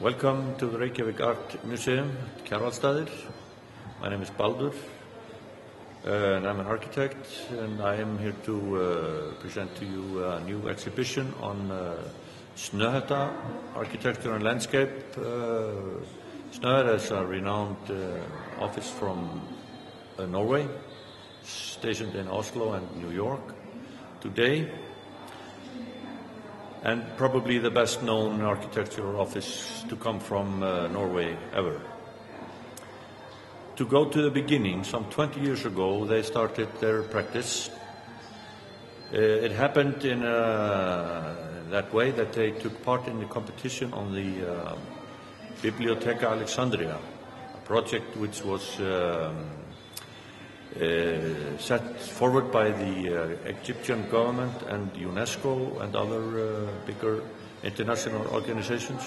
Welcome to the Reykjavik Art Museum at Kjarvalsstaðir. My name is Baldur, and I'm an architect, and I am here to present to you a new exhibition on Snøhetta, architecture and landscape. Snøhetta is a renowned office from Norway, stationed in Oslo and New York today, and probably the best known architectural office to come from Norway ever. To go to the beginning, some 20 years ago, they started their practice. It happened in that way that they took part in the competition on the Bibliotheca Alexandrina, a project which was set forward by the Egyptian government and UNESCO and other bigger international organizations.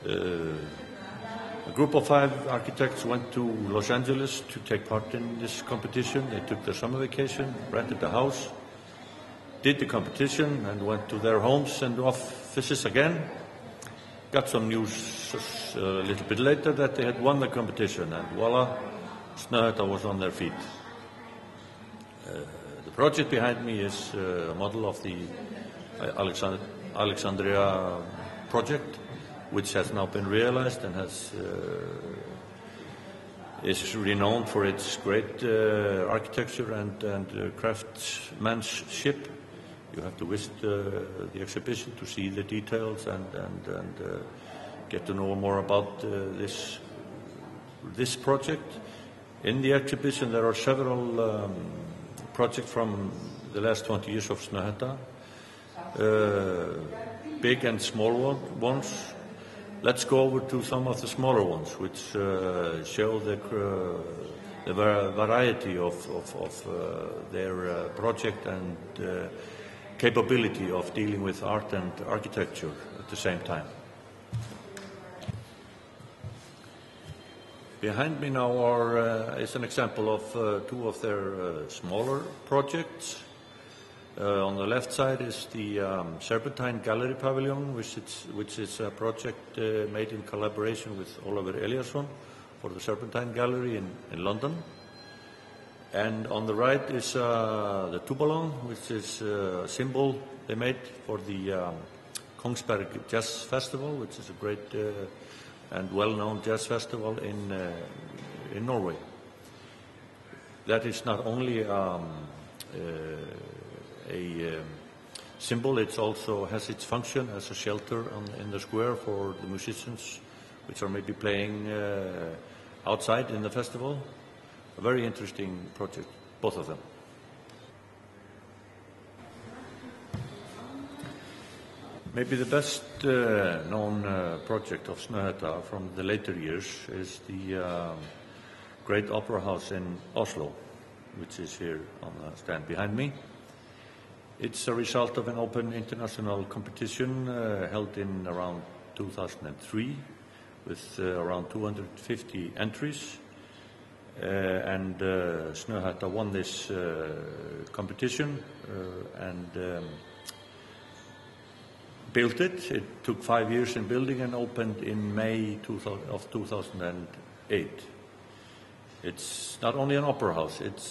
A group of 5 architects went to Los Angeles to take part in this competition. They took their summer vacation, rented a house, did the competition, and went to their homes and offices again. Got some news a little bit later that they had won the competition, and voila, Snøhetta was on their feet. The project behind me is a model of the Alexandria project, which has now been realized and is renowned for its great architecture and craftsmanship. You have to visit the exhibition to see the details and get to know more about this project. In the exhibition there are several projects from the last 20 years of Snøhetta, big and small ones. Let's go over to some of the smaller ones, which show the variety of their project and capability of dealing with art and architecture at the same time. Behind me now is an example of 2 of their smaller projects. On the left side is the Serpentine Gallery Pavilion, which is a project made in collaboration with Ólafur Eliasson for the Serpentine Gallery in London. And on the right is the Tubalong, which is a symbol they made for the Kongsberg Jazz Festival, which is a great and well-known jazz festival in Norway. That is not only a symbol, it also has its function as a shelter in the square for the musicians which are maybe playing outside in the festival. A very interesting project, both of them. Maybe the best known project of Snøhetta from the later years is the great opera house in Oslo, which is here on the stand behind me. It's a result of an open international competition held in around 2003 with around 250 entries. And Snøhetta won this competition and built it. It took 5 years in building and opened in May of 2008. It's not only an opera house, it's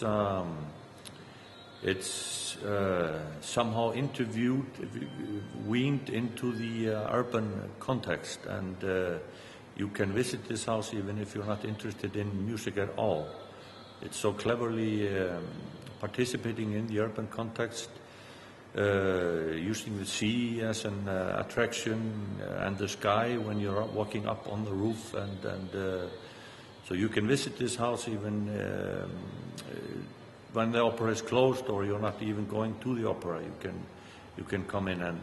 somehow weaned into the urban context, and you can visit this house even if you're not interested in music at all. It's so cleverly participating in the urban context, using the sea as an attraction and the sky when you're walking up on the roof, and so you can visit this house even when the opera is closed, or you're not even going to the opera. You can come in and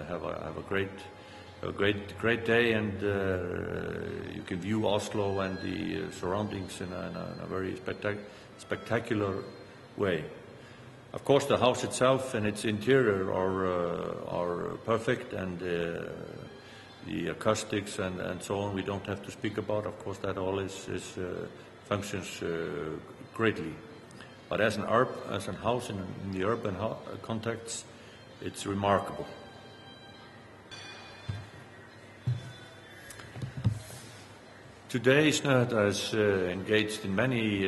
have a great day, and you can view Oslo and the surroundings in a very spectacular way. Of course, the house itself and its interior are perfect, and the acoustics and so on we don't have to speak about. Of course, that all functions greatly. But as a house in the urban context, it's remarkable. Today, Snøhetta is engaged in many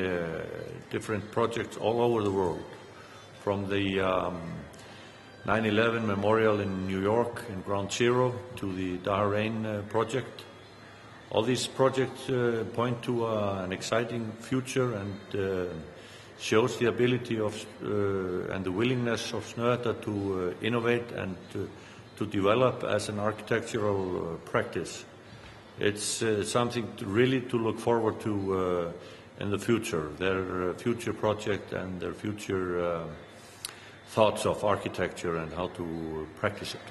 different projects all over the world, from the 9/11 memorial in New York in Ground Zero to the Dahrain project. All these projects point to an exciting future and shows the ability of and the willingness of Snøhetta to innovate and to develop as an architectural practice. It's something really to look forward to in the future, their future project and their future thoughts of architecture and how to practice it.